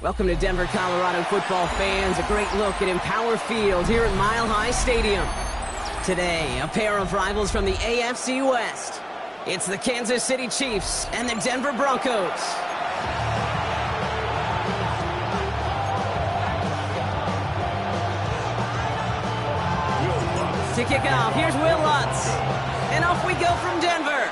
Welcome to Denver, Colorado football fans. A great look at Empower Field here at Mile High Stadium. Today, a pair of rivals from the AFC West. It's the Kansas City Chiefs and the Denver Broncos. To kick off, here's Will Lutz. And off we go from Denver.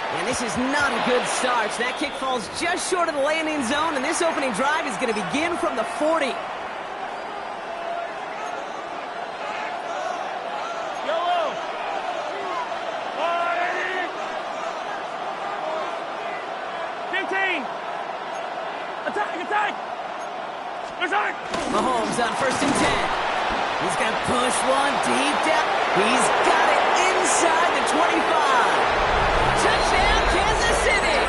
And this is not a good start. That kick falls just short of the landing zone, and this opening drive is going to begin from the 40. Mahomes on 1st and 10. He's going to push one deep down. He's got it inside the 25. Touchdown, Kansas City.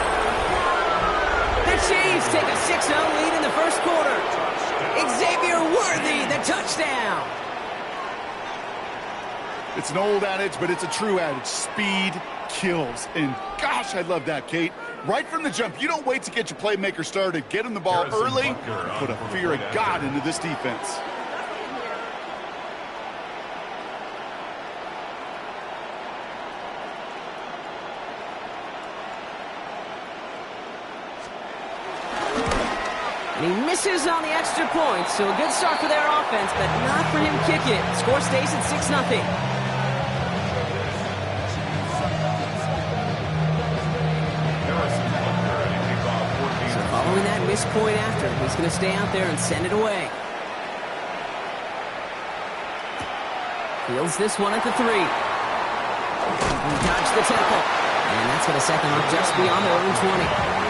The Chiefs take a 6-0 lead in the first quarter. Xavier Worthy, the touchdown. It's an old adage, but it's a true adage. Speed kills. And gosh, I love that, Kate. Right from the jump, you don't wait to get your playmaker started. Get him the ball early and put a fear of God into this defense. And he misses on the extra point, so a good start for their offense, but not for him kick it. Score stays at 6-0. Following that missed point after, he's going to stay out there and send it away. Fields this one at the 3. He dodged the tackle. And that's going to set them up just beyond their own 20.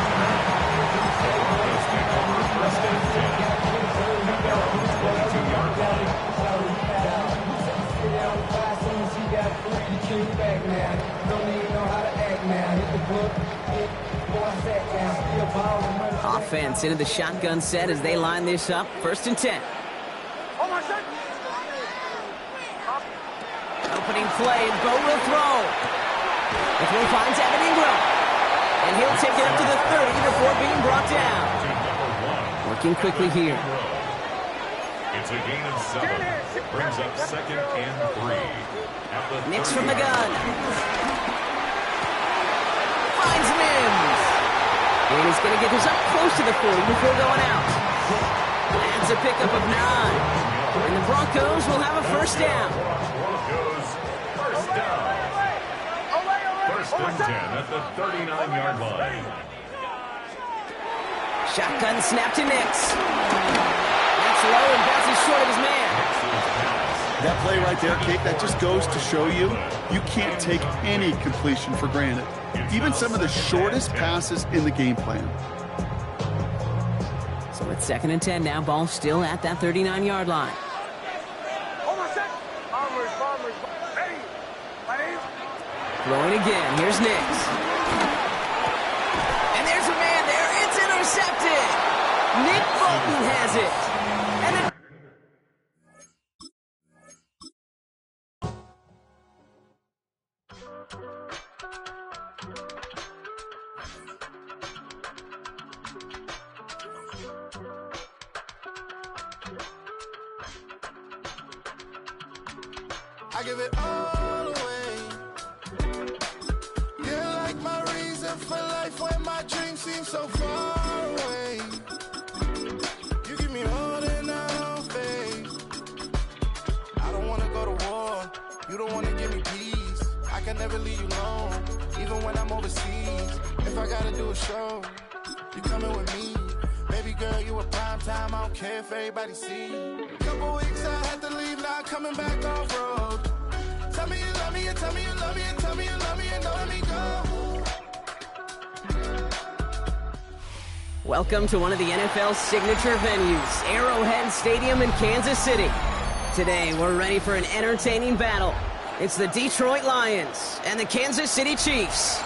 Offense into the shotgun set as they line this up. 1st and 10. Opening play, and Bo will throw. The throw finds Evan Ingram. And he'll take it up to the 30 before being brought down. Working quickly here. It's a gain of 7. Brings up 2nd and 3. Nix from the gun. Finds Mims. And he's going to get this up close to the 40 before going out. That's a pickup of 9. And the Broncos will have a first down. Broncos, first down. 1st and 10 at the 39-yard line. Shotgun snap to Nix. That's low and bounces short of his man. That play right there, Kate, that just goes to show you, you can't take any completion for granted. Even some of the shortest passes in the game plan. So it's 2nd and 10 now. Ball still at that 39-yard line. Throwing again. Here's Nix. And there's a man there. It's intercepted. Nick Bolton has it. And then I give it all away. You're like my reason for life when my dreams seem so far away. You give me all that I don't face. I don't wanna go to war. You don't wanna give me peace. I can never leave you alone, even when I'm overseas. If I gotta do a show, you coming with me. Baby girl, you a prime time. I don't care if everybody see. Couple weeks I had to leave, now coming back off road. Tell me you love me, and tell me you love me, and tell me you love me, and don't let me go. welcome to one of the NFL's signature venues, Arrowhead Stadium in Kansas City. Today, we're ready for an entertaining battle. It's the Detroit Lions and the Kansas City Chiefs.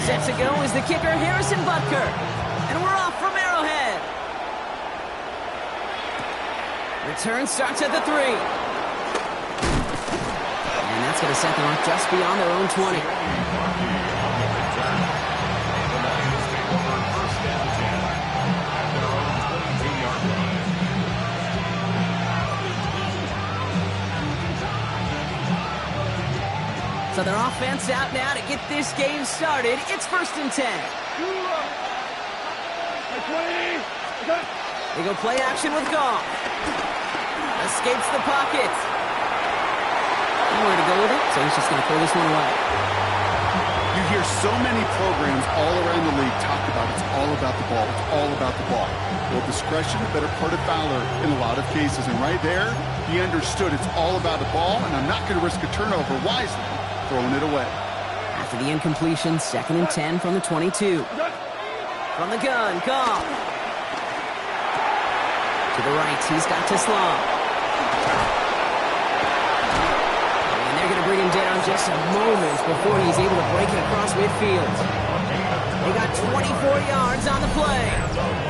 Set to go is the kicker, Harrison Butker. And we're off from Arrowhead. Return starts at the 3. And that's going to set them up just beyond their own 20. So their offense out now to get this game started. It's 1st and 10. They go play action with Goff. Escapes the pocket. Nowhere to go with it, so he's just going to throw this one away. You hear so many programs all around the league talk about it's all about the ball. It's all about the ball. Well, discretion, the better part of valor in a lot of cases. And right there, he understood it's all about the ball, and I'm not going to risk a turnover wisely. Throwing it away. After the incompletion, 2nd and 10 from the 22. From the gun, Goff. To the right, he's got Teslam. And they're going to bring him down just a moment before he's able to break it across midfield. They got 24 yards on the play.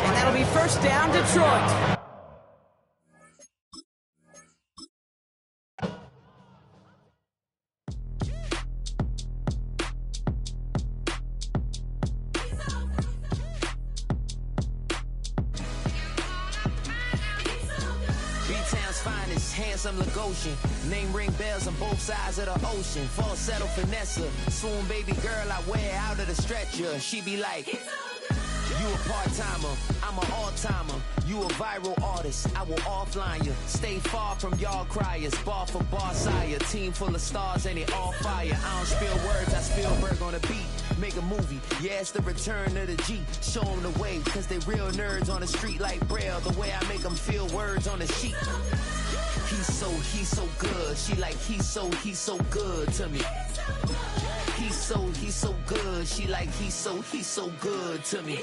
And that'll be 1st down, Detroit. Handsome Lagosian, name ring bells on both sides of the ocean. Falsetto finesse, swoon baby girl I wear out of the stretcher. She be like, you a part-timer, I'm an all-timer. You a viral artist, I will offline you. Stay far from y'all criers, bar for bar sire. Team full of stars and it all fire. I don't spill words, I spill Berg on the beat. Make a movie, yeah, it's the return of the G. Show them the way, cause they real nerds on the street like Braille. The way I make them feel words on the sheet. He's so good. She like, he's so good to me. He's so good. She like, he's so good to me.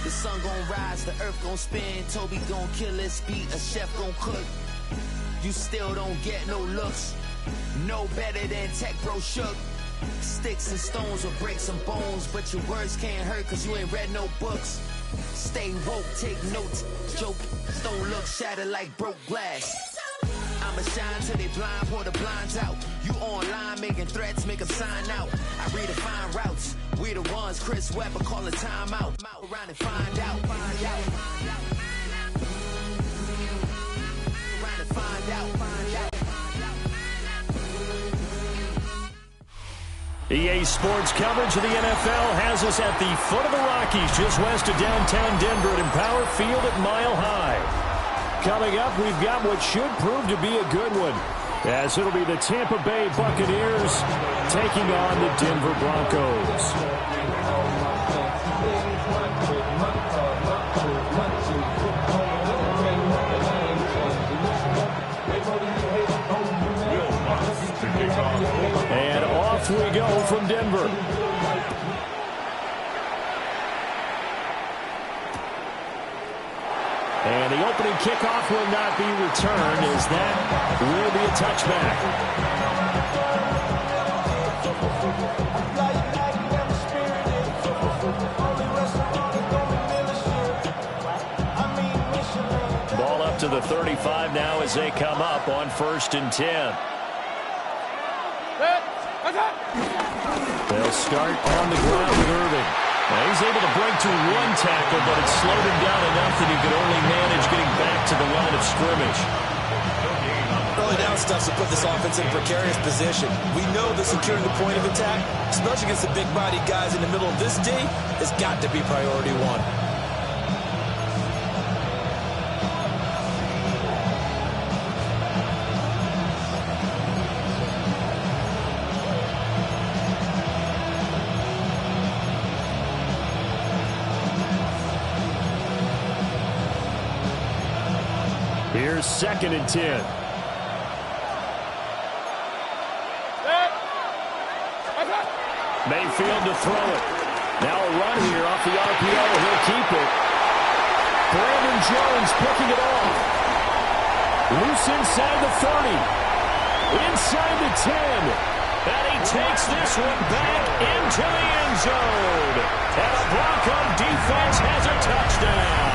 The sun gon' rise, the earth gon' spin. Toby gon' kill this beat, a chef gon' cook. You still don't get no looks. No better than Tech Bro Shook. Sticks and stones will break some bones, but your words can't hurt cause you ain't read no books. Stay woke, take notes, joke. Don't look shattered like broke glass. I'ma shine till they blind, pour the blinds out. You online making threats, make them sign out. I redefine routes. We the ones Chris Webber call a timeout. Around and find out. Around and find out. EA Sports coverage of the NFL has us at the foot of the Rockies, just west of downtown Denver at Empower Field at Mile High. Coming up, we've got what should prove to be a good one, as it'll be the Tampa Bay Buccaneers taking on the Denver Broncos. And off we go from Denver. And the opening kickoff will not be returned, as that will be a touchback. Ball up to the 35 now as they come up on 1st and 10. They'll start on the ground with Irving. Now he's able to break through one tackle, but it slowed him down enough that he could only manage getting back to the line of scrimmage. Early down stuff to put this offense in a precarious position. We know that securing the point of attack, especially against the big-bodied guys in the middle of this D, has got to be priority one. Here's 2nd and 10. Mayfield to throw it. Now a run here off the RPO. He'll keep it. Brandon Jones picking it off. Loose inside the 30. Inside the 10. And he takes this one back into the end zone. And the Bronco defense has a touchdown.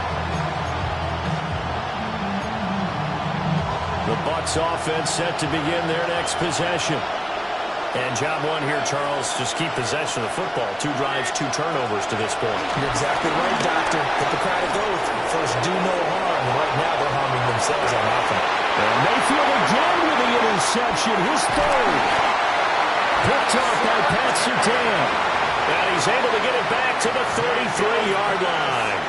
The Bucs offense set to begin their next possession. And job one here, Charles, just keep possession of the football. 2 drives, 2 turnovers to this point. You're exactly right, Doctor. Hippocratic oath. First, do no harm. Right now, they're harming themselves on offense. And Mayfield again with the interception. His third. Picked off by Pat Surtain. And he's able to get it back to the 33-yard line.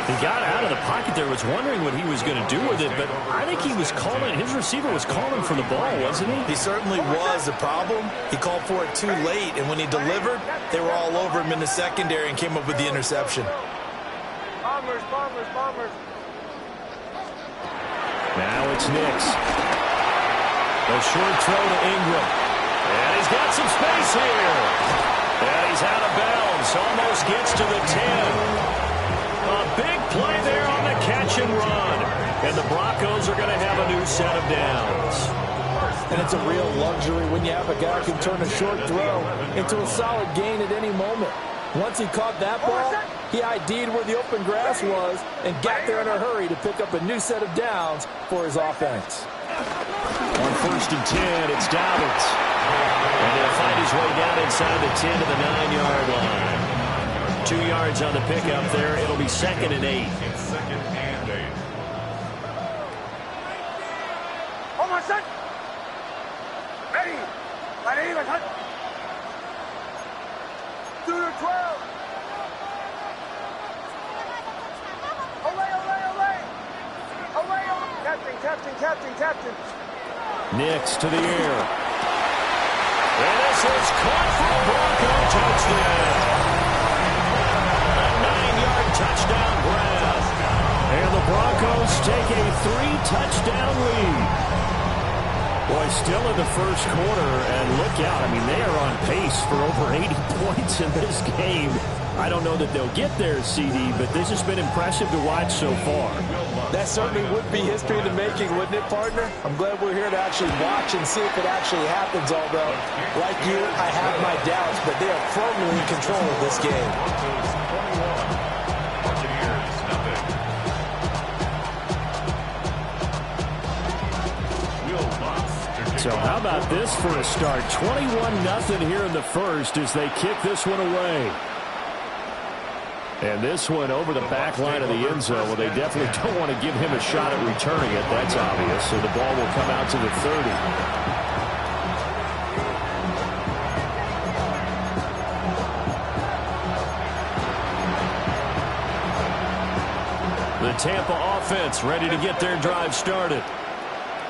He got out of the pocket there, was wondering what he was going to do with it, but I think he was calling, his receiver was calling for the ball, wasn't he? He certainly was. The problem, he called for it too late, and when he delivered, they were all over him in the secondary and came up with the interception. Bombers. Now it's Nix. A short throw to Ingram. And he's got some space here. And he's out of bounds, almost gets to the 10. A big play there on the catch and run. And the Broncos are going to have a new set of downs. And it's a real luxury when you have a guy who can turn a short throw into a solid gain at any moment. Once he caught that ball, he ID'd where the open grass was and got there in a hurry to pick up a new set of downs for his offense. On 1st and 10, it's Dobbins. And he'll find his way down inside the 10 to the 9-yard line. 2 yards on the pickup there. It'll be 2nd and 8. Second and 8. Oh, my son. Ready. Ready, my son. 2 to 12. Olay. Captain. Nix to the air. And this is caught for a Bronco touchdown. Touchdown grab. And the Broncos take a 3-touchdown lead. Boy, still in the first quarter, and look out. I mean, they are on pace for over 80 points in this game. I don't know that they'll get there, CD, but this has been impressive to watch so far. That certainly would be history in the making, wouldn't it, partner? I'm glad we're here to actually watch and see if it actually happens, although, like you, I have my doubts, but they are firmly in control of this game. So how about this for a start? 21-0 here in the first as they kick this one away. And this one over the back line of the end zone. Well, they definitely don't want to give him a shot at returning it. That's obvious. So the ball will come out to the 30. The Tampa offense ready to get their drive started.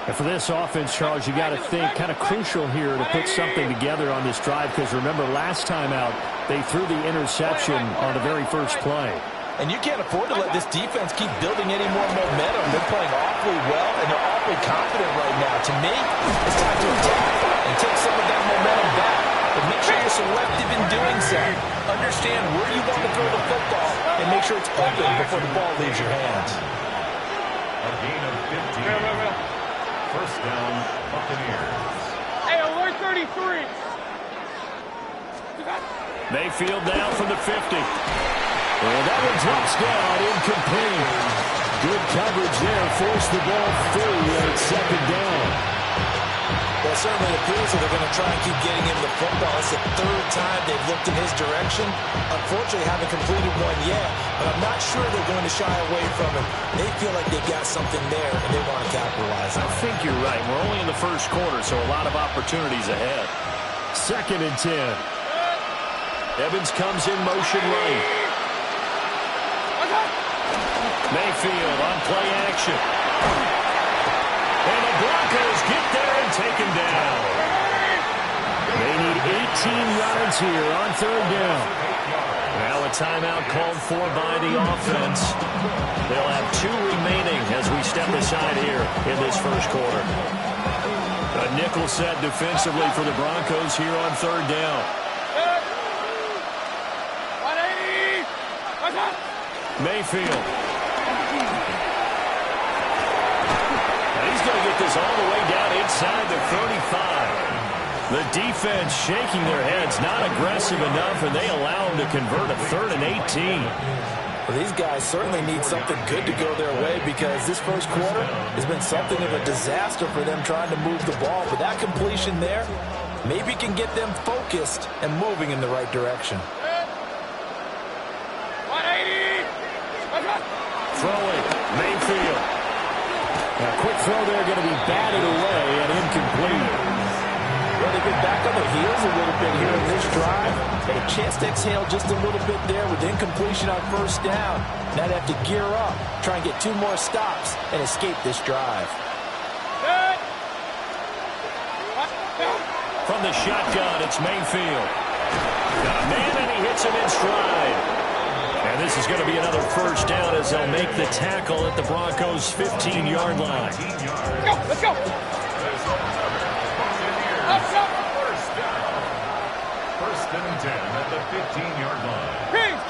And for this offense, Charles, you got to think kind of crucial here to put something together on this drive because remember last time out they threw the interception on the very first play. And you can't afford to let this defense keep building any more momentum. They're playing awfully well and they're awfully confident right now. To me, it's time to attack and take some of that momentum back. But make sure you're selective in doing so. Understand where you want to throw the football and make sure it's open before the ball leaves your hands. A gain of 15. First down, Buccaneers. Hey, alert 33. Mayfield down from the 50. And that one drops down, incomplete. Good coverage there, forced the ball free, and it's 2nd down. Well, it certainly appears that they're going to try and keep getting him the football. It's the 3rd time they've looked in his direction. Unfortunately, haven't completed one yet, but I'm not sure they're going to shy away from him. They feel like they've got something there, and they want to capitalize on it. I think you're right. We're only in the first quarter, so a lot of opportunities ahead. 2nd and 10. Evans comes in motion right. Mayfield on play action. And the Broncos get there and take him down. They need 18 yards here on 3rd down. Now a timeout called for by the offense. They'll have 2 remaining as we step aside here in this first quarter. A nickel set defensively for the Broncos here on 3rd down. Mayfield. He's going to get this all the way down inside the 35. The defense shaking their heads, not aggressive enough, and they allow him to convert a 3rd and 18. Well, these guys certainly need something good to go their way because this first quarter has been something of a disaster for them trying to move the ball. But that completion there maybe can get them focused and moving in the right direction. 180! Throwing, Mayfield. A quick throw there going to be batted away and incomplete. Well, they've been back on their heels a little bit here in this drive. But a chance to exhale just a little bit there with incompletion on first down. Now they have to gear up, try and get 2 more stops, and escape this drive. From the shotgun, it's Mayfield. Got a man, and he hits him in stride. And this is going to be another first down as they'll make the tackle at the Broncos' 15-yard line. Let's go! First and 10 at the 15-yard line. Kings!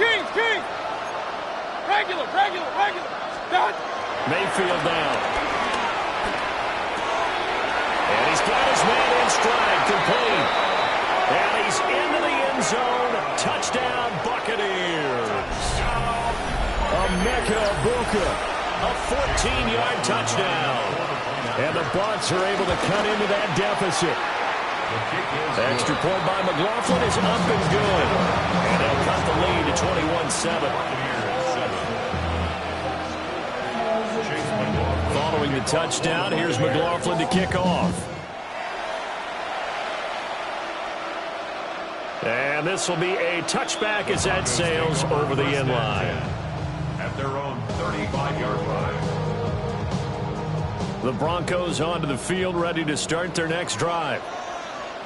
Regular! Done! Mayfield down. And he's got his man in stride, complete. And he's into the end zone. Touchdown, Buccaneers. Mycareer, a 14-yard touchdown. And the Bucs are able to cut into that deficit. Extra point by McLaughlin is up and good. And they'll cut the lead to 21-7. Following the touchdown, here's McLaughlin to kick off. And this will be a touchback as that sails over the end line. At their own 35-yard line. The Broncos onto the field, ready to start their next drive.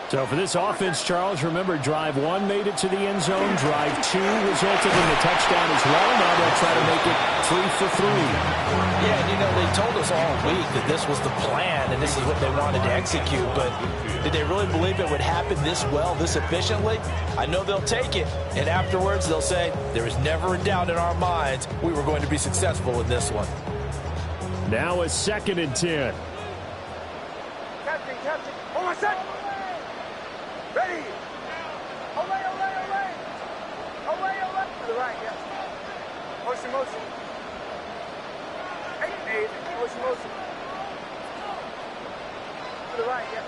So for this offense, Charles, remember, drive 1 made it to the end zone. Drive 2 resulted in the touchdown as well. Now they'll try to make it 3 for 3. Yeah, and they told us all week that this was the plan and this is what they wanted to execute. But did they really believe it would happen this well, this efficiently? I know they'll take it. And afterwards, they'll say, there was never a doubt in our minds we were going to be successful in this one. Now a 2nd and 10. Captain! Oh, my son! Ready! Away! To the right, yeah. Motion. Hey, motion. To the right, yeah.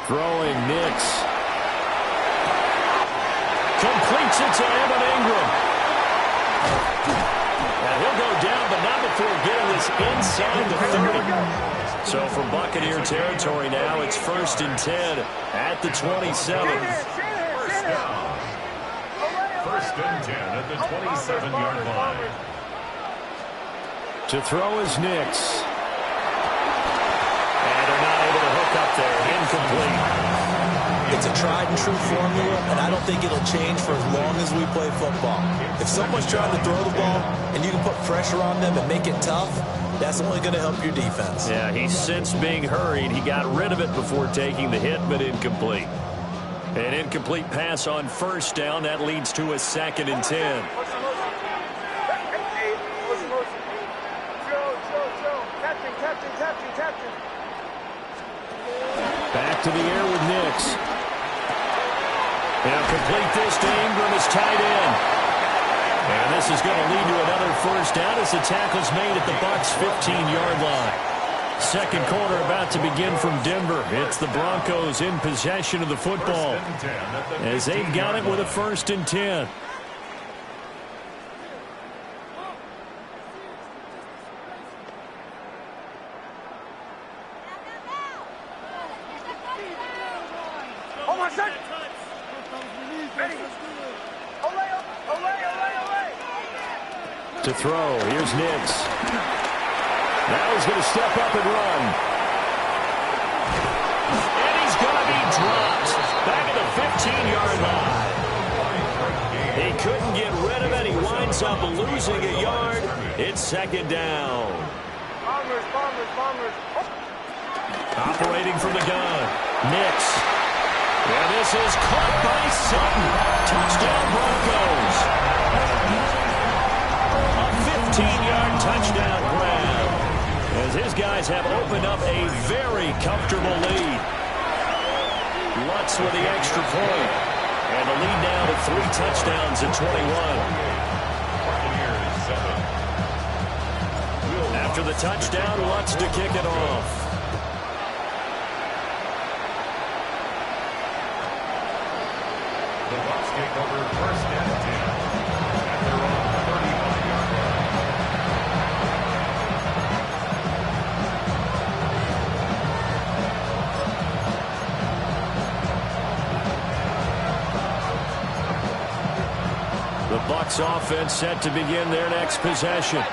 Throwing, Nix. Completes it to Evan Ingram. And he'll go down, but not before getting this inside the 30. So from Buccaneer territory now, it's 1st and 10 at the 27. First down. First and 10 at the 27-yard line. To throw is Nix. And they're not able to hook up there. Incomplete. It's a tried-and-true formula, and I don't think it'll change for as long as we play football. If someone's trying to throw the ball and you can put pressure on them and make it tough, that's only going to help your defense. Yeah, he's since being hurried. He got rid of it before taking the hit, but incomplete. An incomplete pass on first down. That leads to a 2nd and 10. Captain. Back to the air with Nix. He'll complete this to Ingram as tight end. And this is going to lead to another first down as the tackle's made at the Bucs' 15-yard line. Second quarter about to begin from Denver. It's the Broncos in possession of the football as they've got it with a 1st and 10. Oh, my son! Ready! Away! To throw, here's Nix. Now he's going to step up and run. And he's going to be dropped back at the 15-yard line. He couldn't get rid of it. He winds up losing a yard. It's 2nd down. Bombers. Operating from the gun, Nix. And this is caught by Sutton. Touchdown, Broncos. A 15-yard touchdown grab as his guys have opened up a very comfortable lead. Lutz with the extra point. And the lead now to 3 touchdowns in 21. After the touchdown, Lutz to kick it off. The Bucs take over first and 10 at their own 35-yard line. The Bucs offense set to begin their next possession.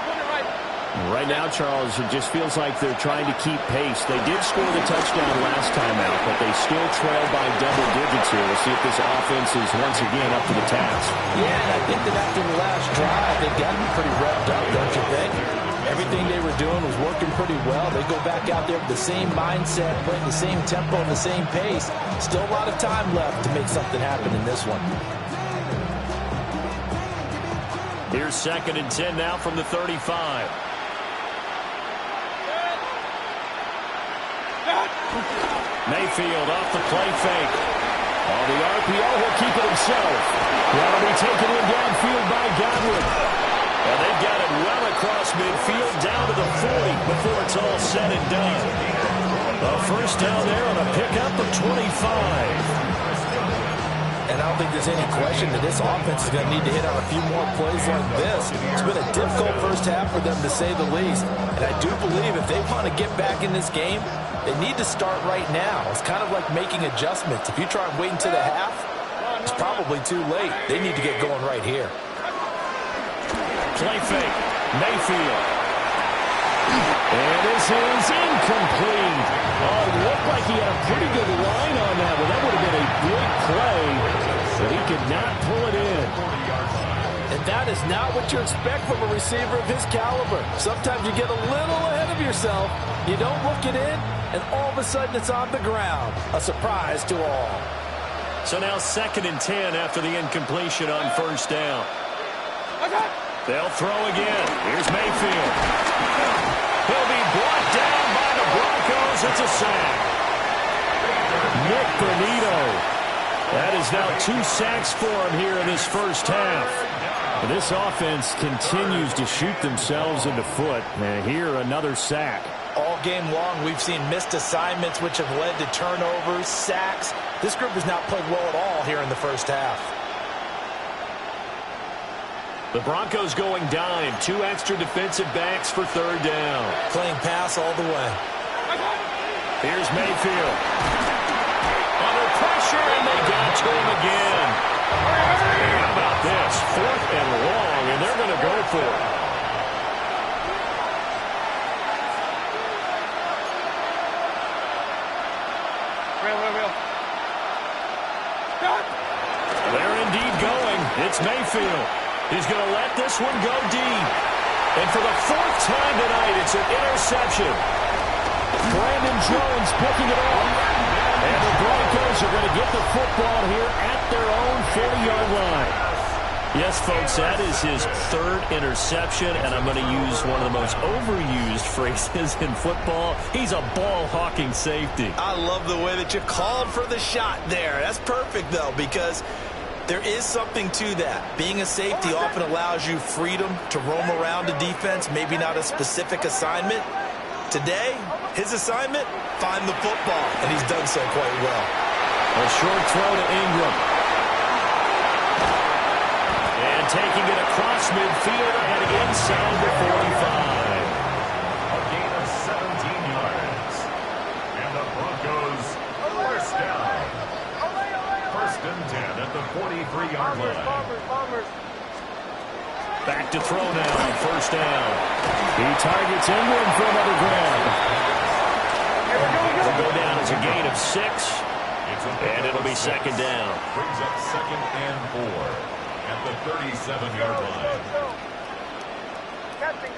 Right now, Charles, it just feels like they're trying to keep pace. They did score the touchdown last time out, but they still trail by double digits here. We'll see if this offense is once again up to the task. Yeah, and I think that after the last drive, they've got to be pretty revved up, don't you think? Everything they were doing was working pretty well. They go back out there with the same mindset, playing the same tempo and the same pace. Still a lot of time left to make something happen in this one. Here's 2nd and 10 now from the 35. Mayfield off the play fake. On the RPO, he'll keep it himself. That'll be taken in downfield by Godwin. And they've got it well across midfield down to the 40 before it's all said and done. A first down there on a pickup of 25. And I don't think there's any question that this offense is going to need to hit on a few more plays like this. It's been a difficult first half for them, to say the least. And I do believe if they want to get back in this game, they need to start right now. It's kind of like making adjustments. If you try and wait until the half, it's probably too late. They need to get going right here. Play fake. Mayfield. And this is incomplete. Oh, it looked like he had a pretty good line on that one. That would have been a big play, but he could not pull it in. And that is not what you expect from a receiver of his caliber. Sometimes you get a little ahead of yourself. You don't look it in, and all of a sudden it's on the ground. A surprise to all. So now 2nd and 10 after the incompletion on first down. They'll throw again. Here's Mayfield. He'll be brought down by the Broncos. It's a sack. Nick Bonito. That is now 2 sacks for him here in this first half. And this offense continues to shoot themselves in the foot. And here, another sack. All game long, we've seen missed assignments, which have led to turnovers, sacks. This group has not played well at all here in the first half. The Broncos going dime. 2 extra defensive backs for third down. Playing pass all the way. Here's Mayfield. Under pressure, and they got to him again. How about this? 4th and long, and they're going to go for it. They're indeed going. It's Mayfield. He's going to let this one go deep. And for the 4th time tonight, it's an interception. Brandon Jones picking it up. And the Broncos are going to get the football here at their own 40-yard line. Yes, folks, that is his 3rd interception, and I'm going to use one of the most overused phrases in football. He's a ball-hawking safety. I love the way that you called for the shot there. That's perfect, though, because there is something to that. Being a safety often allows you freedom to roam around a defense, maybe not a specific assignment. Today, his assignment, find the football, and he's done so quite well. A short throw to Ingram. And taking it across midfield and inside the 45. A gain of 17 yards. And the Broncos first down. First and 10 at the 43-yard line. Back to throw now on first down. He targets Ingram for another grab. It'll go down as a gain of 6. And it'll be 2nd down. Brings up 2nd and 4 at the 37-yard line. Captain.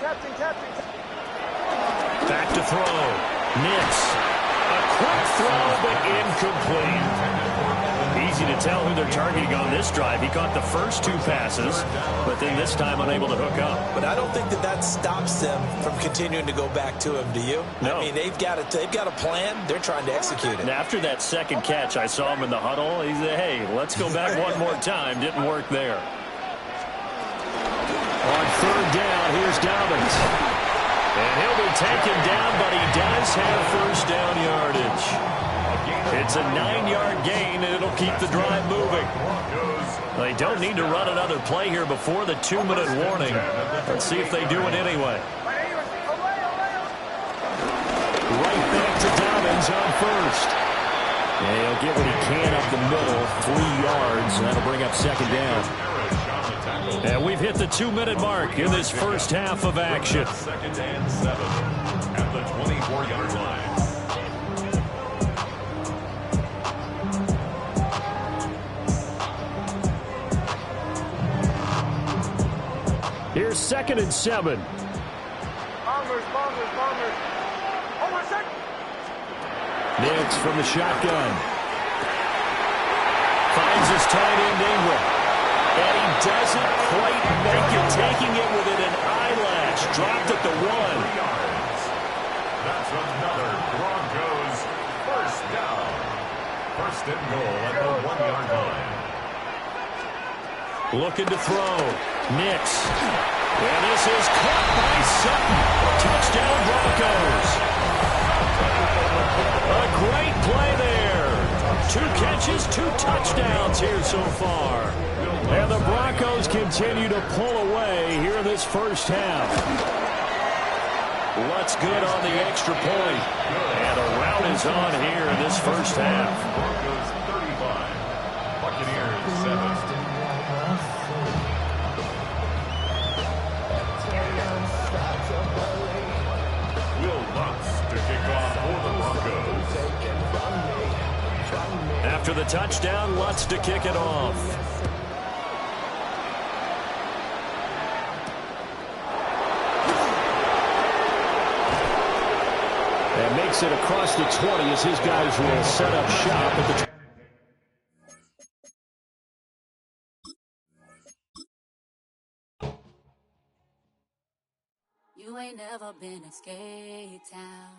Back to throw. Nix. A quick throw, but incomplete. He's easy to tell who they're targeting on this drive. He caught the first 2 passes, but then this time unable to hook up. But I don't think that stops them from continuing to go back to him, do you? No. I mean, they've got a plan. They're trying to execute it. And after that second catch, I saw him in the huddle. He said, hey, let's go back one more time. Didn't work there. On third down, here's Dobbins. And he'll be taken down, but he does have first down yardage. It's a 9-yard gain, and it'll keep the drive moving. They don't need to run another play here before the 2-minute warning. Let's see if they do it anyway. Right back to Dobbins on first. And he'll get what he can up the middle, 3 yards, and that'll bring up second down. And we've hit the 2-minute mark in this first half of action. Second and 7 at the 24-yard line. Here's second and 7. Bombers. Hold on a second. Nix from the shotgun. Finds his tight end Ingram. And he doesn't quite make it, taking it within an eyelash. Dropped at the 1. 3 yards. That's another Broncos first down. First and goal at the 1-yard line. Looking to throw. Nix. And this is caught by Sutton. Touchdown Broncos. A great play there. 2 catches, 2 touchdowns here so far. And the Broncos continue to pull away here in this first half. What's good on the extra point? And a rout is on here in this first half. Broncos 35. Buccaneers 7. To kick off for the Broncos. After the touchdown, Lutz to kick it off. And makes it across the 20 as his guys will set up shop at the You ain't never been a skate town.